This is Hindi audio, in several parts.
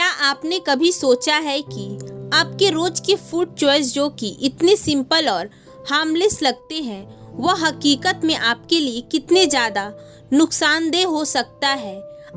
क्या आपने कभी सोचा है कि आपके रोज के फूड चॉइस जो कि इतने सिंपल और हार्मलेस लगते हैं, वह हकीकत में आपके लिए कितने ज़्यादा नुकसानदेह हो सकता है।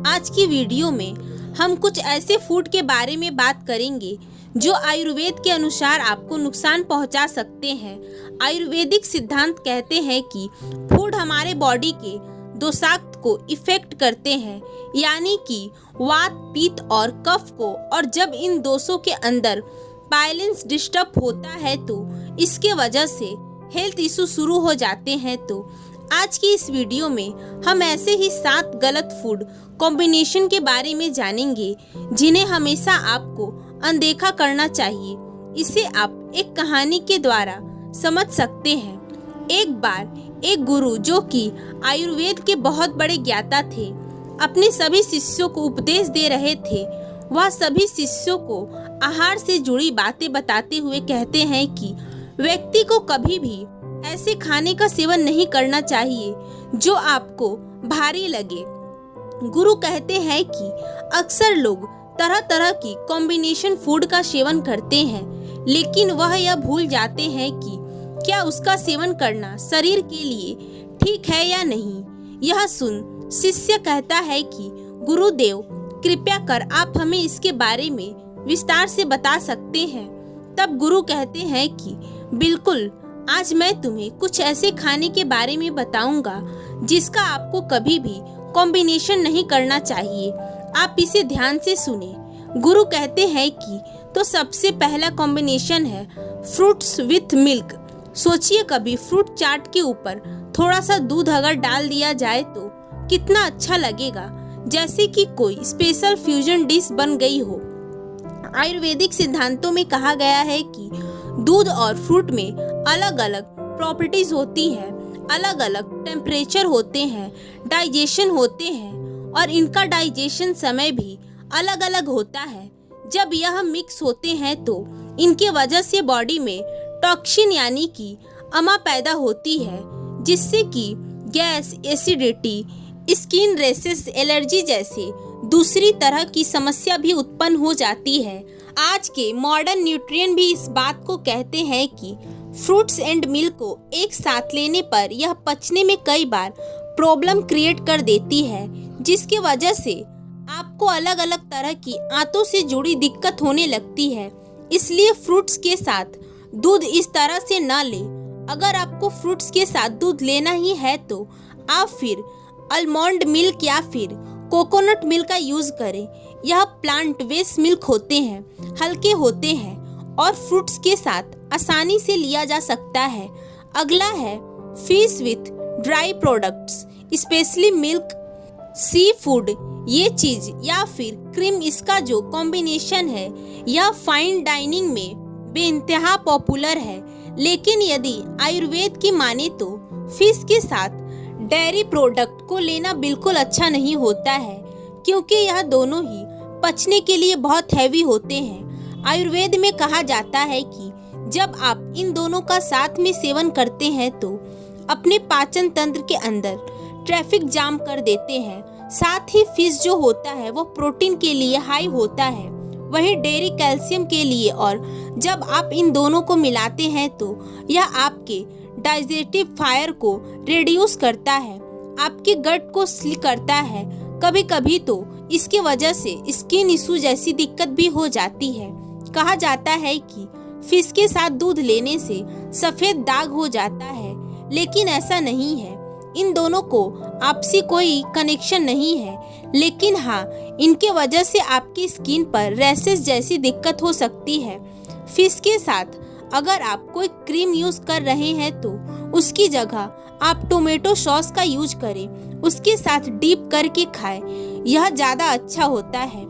आज की वीडियो में हम कुछ ऐसे फूड के बारे में बात करेंगे जो आयुर्वेद के अनुसार आपको नुकसान पहुंचा सकते हैं। आयुर्वेदिक सिद्धांत कहते हैं कि फूड हमारे बॉडी के दोषाक्त को इफेक्ट करते हैं, यानी कि वात, पित्त और कफ को, और जब इन दोषों के अंदर बैलेंस डिस्टर्ब होता है तो इसके वजह से हेल्थ इशू शुरू हो जाते हैं। तो आज की इस वीडियो में हम ऐसे ही 7 गलत फूड कॉम्बिनेशन के बारे में जानेंगे जिन्हें हमेशा आपको अनदेखा करना चाहिए। इसे आप एक कहानी के द्वारा समझ सकते हैं। एक बार एक गुरु जो कि आयुर्वेद के बहुत बड़े ज्ञाता थे, अपने सभी शिष्यों को उपदेश दे रहे थे। वह सभी शिष्यों को आहार से जुड़ी बातें बताते हुए कहते हैं कि व्यक्ति को कभी भी ऐसे खाने का सेवन नहीं करना चाहिए जो आपको भारी लगे। गुरु कहते हैं कि अक्सर लोग तरह तरह की कॉम्बिनेशन फूड का सेवन करते हैं, लेकिन वह यह भूल जाते हैं कि क्या उसका सेवन करना शरीर के लिए ठीक है या नहीं। यह सुन शिष्य कहता है कि गुरुदेव, कृपया कर आप हमें इसके बारे में विस्तार से बता सकते हैं। तब गुरु कहते हैं कि बिल्कुल, आज मैं तुम्हें कुछ ऐसे खाने के बारे में बताऊंगा जिसका आपको कभी भी कॉम्बिनेशन नहीं करना चाहिए। आप इसे ध्यान से सुने। गुरु कहते हैं कि तो सबसे पहला कॉम्बिनेशन है फ्रूट्स विथ मिल्क। सोचिए, कभी फ्रूट चाट के ऊपर थोड़ा सा दूध अगर डाल दिया जाए तो कितना अच्छा लगेगा, जैसे कि कोई स्पेशल फ्यूजन डिश बन गई हो। आयुर्वेदिक सिद्धांतों में कहा गया है कि दूध और फ्रूट में अलग अलग प्रॉपर्टीज होती है, अलग अलग टेम्परेचर होते हैं, डाइजेशन होते हैं, और इनका डाइजेशन समय भी अलग अलग होता है। जब यह मिक्स होते हैं तो इनके वजह से बॉडी में टॉक्सिन यानी कि अमा पैदा होती है, जिससे कि gas, acidity, skin rashes, allergy जैसे दूसरी तरह की समस्या भी उत्पन्न हो जाती है। आज के मॉडर्न न्यूट्रिएंट भी इस बात को कहते हैं कि फ्रूट्स एंड मिल्क को एक साथ लेने पर यह पचने में कई बार प्रॉब्लम क्रिएट कर देती है, जिसकी वजह से आपको अलग अलग तरह की आंतों से जुड़ी दिक्कत होने लगती है। इसलिए फ्रूट्स के साथ दूध इस तरह से ना लें। अगर आपको फ्रूट्स के साथ दूध लेना ही है तो आप फिर आलमंड मिल्क या फिर कोकोनट मिल्क का यूज करें। यह प्लांट बेस्ड मिल्क होते हैं, हल्के होते हैं और फ्रूट्स के साथ आसानी से लिया जा सकता है। अगला है fish with dry products, specially milk, seafood, ये चीज या फिर क्रीम। इसका जो कॉम्बिनेशन है यह फाइन डाइनिंग में बेइंतहा पॉपुलर है, लेकिन यदि आयुर्वेद की माने तो फिश के साथ डेयरी प्रोडक्ट को लेना बिल्कुल अच्छा नहीं होता है, क्योंकि यह दोनों ही पचने के लिए बहुत हैवी होते हैं। आयुर्वेद में कहा जाता है कि जब आप इन दोनों का साथ में सेवन करते हैं तो अपने पाचन तंत्र के अंदर ट्रैफिक जाम कर देते हैं। साथ ही फिश जो होता है वो प्रोटीन के लिए हाई होता है, वहीं डेयरी कैल्शियम के लिए, और जब आप इन दोनों को मिलाते हैं तो यह आपके डाइजेस्टिव फायर को रिड्यूस करता है, आपके गट को स्लिक करता है। कभी कभी तो इसकी वजह से स्किन इशू जैसी दिक्कत भी हो जाती है। कहा जाता है कि फिश के साथ दूध लेने से सफेद दाग हो जाता है, लेकिन ऐसा नहीं है। इन दोनों को आपसी कोई कनेक्शन नहीं है, लेकिन हाँ, इनके वजह से आपकी स्किन पर रैशेस जैसी दिक्कत हो सकती है। फिश के साथ अगर आप कोई क्रीम यूज कर रहे हैं तो उसकी जगह आप टोमेटो सॉस का यूज करें, उसके साथ डीप करके खाएं, यह ज़्यादा अच्छा होता है।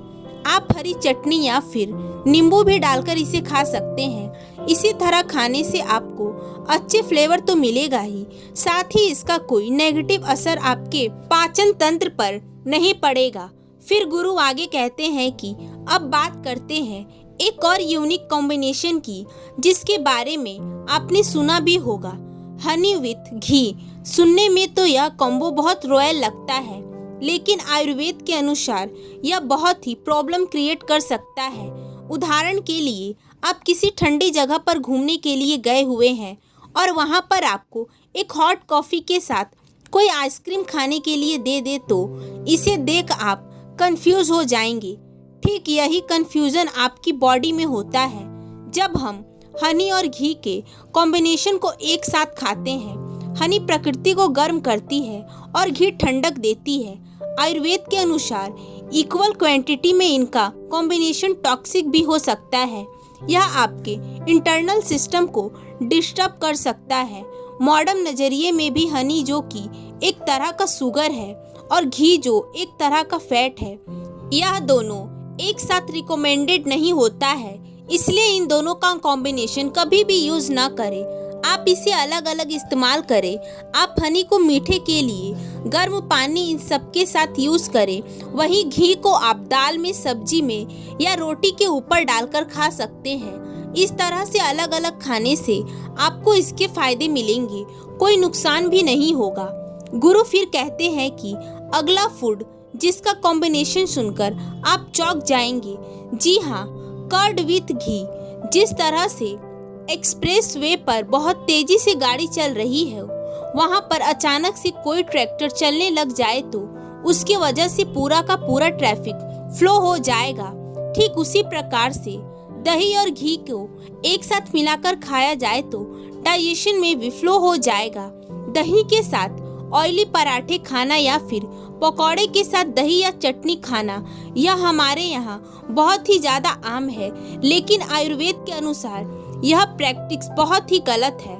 आप हरी चटनी या फिर नींबू भी डालकर इसे खा सकते हैं। इसी तरह खाने से आपको अच्छे फ्लेवर तो मिलेगा ही, साथ ही इसका कोई नेगेटिव असर आपके पाचन तंत्र पर नहीं पड़ेगा। फिर गुरु आगे कहते हैं कि अब बात करते हैं एक और यूनिक कॉम्बिनेशन की, जिसके बारे में आपने सुना भी होगा, हनी विथ घी। सुनने में तो यह कॉम्बो बहुत रॉयल लगता है, लेकिन आयुर्वेद के अनुसार यह बहुत ही प्रॉब्लम क्रिएट कर सकता है। उदाहरण के लिए, आप किसी ठंडी जगह पर घूमने के लिए गए हुए हैं और वहां पर आपको एक हॉट कॉफ़ी के साथ कोई आइसक्रीम खाने के लिए दे दे तो इसे देख आप कंफ्यूज हो जाएंगे। ठीक यही कंफ्यूजन आपकी बॉडी में होता है जब हम हनी और घी के कॉम्बिनेशन को एक साथ खाते हैं। हनी प्रकृति को गर्म करती है और घी ठंडक देती है। आयुर्वेद के अनुसार इक्वल क्वांटिटी में इनका कॉम्बिनेशन टॉक्सिक भी हो सकता है। यह आपके इंटरनल सिस्टम को डिस्टर्ब कर सकता है। मॉडर्न नज़रिए में भी हनी, जो कि एक तरह का शुगर है, और घी, जो एक तरह का फैट है, यह दोनों एक साथ रिकमेंडेड नहीं होता है। इसलिए इन दोनों का कॉम्बिनेशन कभी भी यूज़ ना करें। आप इसे अलग अलग इस्तेमाल करें। आप हनी को मीठे के लिए गर्म पानी इन सब के साथ यूज़ करें। वहीं घी को आप दाल में, सब्जी में या रोटी के ऊपर डालकर खा सकते हैं। इस तरह से अलग अलग खाने से आपको इसके फायदे मिलेंगे, कोई नुकसान भी नहीं होगा। गुरु फिर कहते हैं कि अगला फूड जिसका कॉम्बिनेशन सुनकर आप चौंक जाएंगे। जी हाँ, कर्ड विथ घी। जिस तरह से एक्सप्रेस वे पर बहुत तेजी से गाड़ी चल रही है, वहां पर अचानक से कोई ट्रैक्टर चलने लग जाए तो उसकी वजह से पूरा का पूरा ट्रैफिक फ्लो हो जाएगा। ठीक उसी प्रकार से दही और घी को एक साथ मिलाकर खाया जाए तो डाइजेशन में भी फ्लो हो जाएगा। दही के साथ ऑयली पराठे खाना या फिर पकौड़े के साथ दही या चटनी खाना, यह हमारे यहाँ बहुत ही ज़्यादा आम है, लेकिन आयुर्वेद के अनुसार यह प्रैक्टिस बहुत ही गलत है।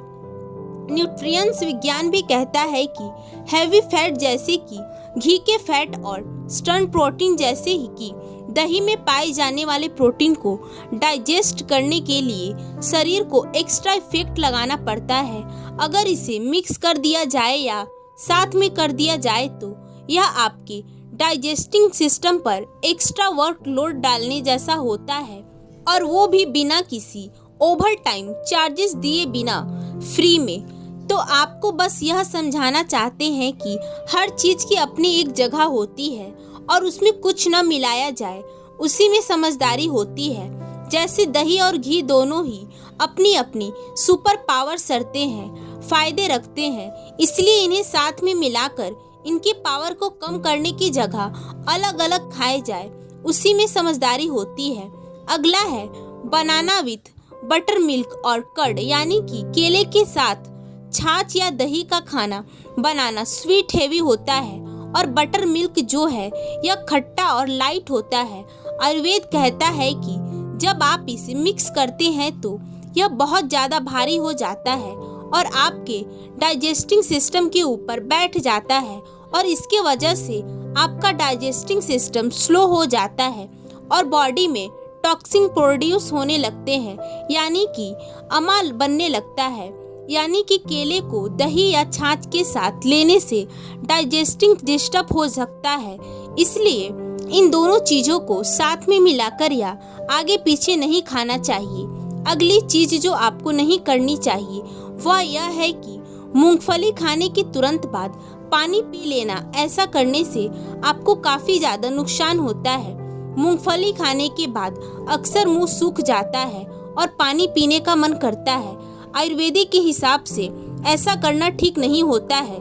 न्यूट्रिएंट्स विज्ञान भी कहता है कि हैवी फैट जैसे कि घी के फैट और स्टर्न प्रोटीन जैसे ही कि दही में पाए जाने वाले प्रोटीन को डाइजेस्ट करने के लिए शरीर को एक्स्ट्रा इफेक्ट लगाना पड़ता है। अगर इसे मिक्स कर दिया जाए या साथ में कर दिया जाए तो यह आपके डाइजेस्टिंग सिस्टम पर एक्स्ट्रा वर्कलोड डालने जैसा होता है, और वो भी बिना किसी ओवर टाइम चार्जेस दिए बिना, फ्री में। तो आपको बस यह समझाना चाहते हैं कि हर चीज़ की अपनी एक जगह होती है और उसमें कुछ न मिलाया जाए, उसी में समझदारी होती है। जैसे दही और घी दोनों ही अपनी अपनी सुपर पावर सरते हैं, फायदे रखते हैं, इसलिए इन्हें साथ में मिलाकर इनके पावर को कम करने की जगह अलग अलग खाए जाए, उसी में समझदारी होती है। अगला है बनाना विथ बटर मिल्क और कर्ड, यानी कि केले के साथ छाछ या दही का खाना। बनाना स्वीट हेवी होता है और बटर मिल्क जो है यह खट्टा और लाइट होता है। आयुर्वेद कहता है कि जब आप इसे मिक्स करते हैं तो यह बहुत ज़्यादा भारी हो जाता है और आपके डाइजेस्टिंग सिस्टम के ऊपर बैठ जाता है, और इसके वजह से आपका डाइजेस्टिंग सिस्टम स्लो हो जाता है और बॉडी में टॉक्सिन प्रोड्यूस होने लगते हैं, यानी कि अमाल बनने लगता है। यानी कि केले को दही या छाछ के साथ लेने से डाइजेस्टिंग डिस्टर्ब हो सकता है। इसलिए इन दोनों चीज़ों को साथ में मिलाकर या आगे पीछे नहीं खाना चाहिए। अगली चीज़ जो आपको नहीं करनी चाहिए वह यह है कि मूंगफली खाने के तुरंत बाद पानी पी लेना। ऐसा करने से आपको काफ़ी ज़्यादा नुकसान होता है। मूंगफली खाने के बाद अक्सर मुंह सूख जाता है और पानी पीने का मन करता है। आयुर्वेदिक के हिसाब से ऐसा करना ठीक नहीं होता है।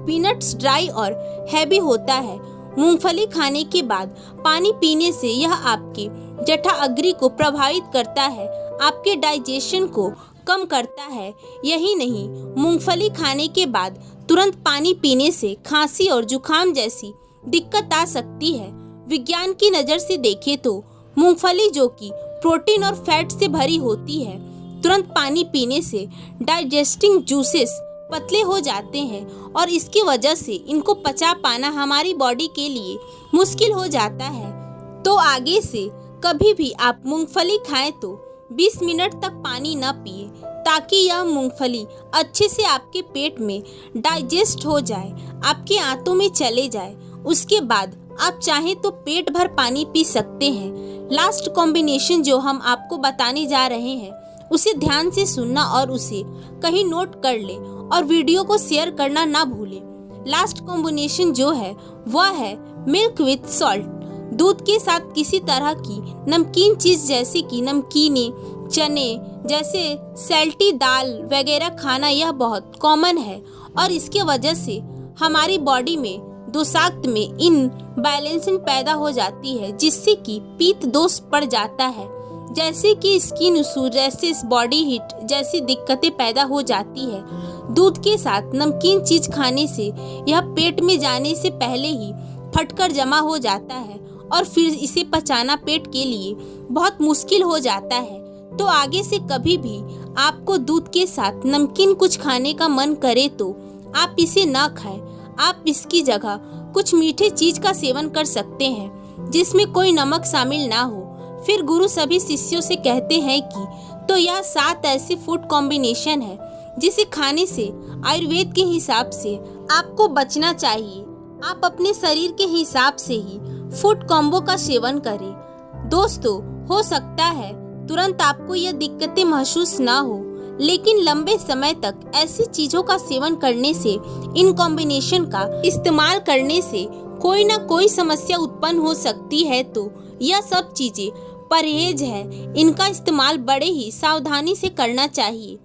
पीनट्स ड्राई और हैवी होता है। मूंगफली खाने के बाद पानी पीने से यह आपके जठराग्नि को प्रभावित करता है, आपके डाइजेशन को कम करता है। यही नहीं, मूंगफली खाने के बाद तुरंत पानी पीने से खांसी और जुकाम जैसी दिक्कत आ सकती है। विज्ञान की नज़र से देखें तो मूंगफली, जो कि प्रोटीन और फैट से भरी होती है, तुरंत पानी पीने से डाइजेस्टिंग जूसेस पतले हो जाते हैं और इसकी वजह से इनको पचा पाना हमारी बॉडी के लिए मुश्किल हो जाता है। तो आगे से कभी भी आप मूंगफली खाएं तो 20 मिनट तक पानी न पिए, ताकि यह मूंगफली अच्छे से आपके पेट में डाइजेस्ट हो जाए, आपके आंतों में चले जाए। उसके बाद आप चाहें तो पेट भर पानी पी सकते हैं। लास्ट कॉम्बिनेशन जो हम आपको बताने जा रहे हैं उसे ध्यान से सुनना और उसे कहीं नोट कर ले और वीडियो को शेयर करना ना भूलें। लास्ट कॉम्बिनेशन जो है वह है मिल्क विथ सॉल्ट। दूध के साथ किसी तरह की नमकीन चीज जैसे कि नमकीने, चने जैसे सैल्टी दाल वगैरह खाना यह बहुत कॉमन है और इसके वजह से हमारी बॉडी में दोषाक्त में इन बैलेंसिंग पैदा हो जाती है, जिससे कि पित्त दोष पड़ जाता है, जैसे कि स्किन सोरायसिस, बॉडी हीट जैसी दिक्कतें पैदा हो जाती है। दूध के साथ नमकीन चीज खाने से यह पेट में जाने से पहले ही फटकर जमा हो जाता है और फिर इसे पचाना पेट के लिए बहुत मुश्किल हो जाता है। तो आगे से कभी भी आपको दूध के साथ नमकीन कुछ खाने का मन करे तो आप इसे ना खाएं। आप इसकी जगह कुछ मीठे चीज का सेवन कर सकते हैं जिसमें कोई नमक शामिल ना हो। फिर गुरु सभी शिष्यों से कहते हैं कि तो यह 7 ऐसे फूड कॉम्बिनेशन है जिसे खाने से आयुर्वेद के हिसाब से आपको बचना चाहिए। आप अपने शरीर के हिसाब से ही फूड कॉम्बो का सेवन करें। दोस्तों, हो सकता है तुरंत आपको यह दिक्कतें महसूस ना हो, लेकिन लंबे समय तक ऐसी चीजों का सेवन करने से, इन कॉम्बिनेशन का इस्तेमाल करने से कोई ना कोई समस्या उत्पन्न हो सकती है। तो यह सब चीजें परहेज है, इनका इस्तेमाल बड़े ही सावधानी से करना चाहिए।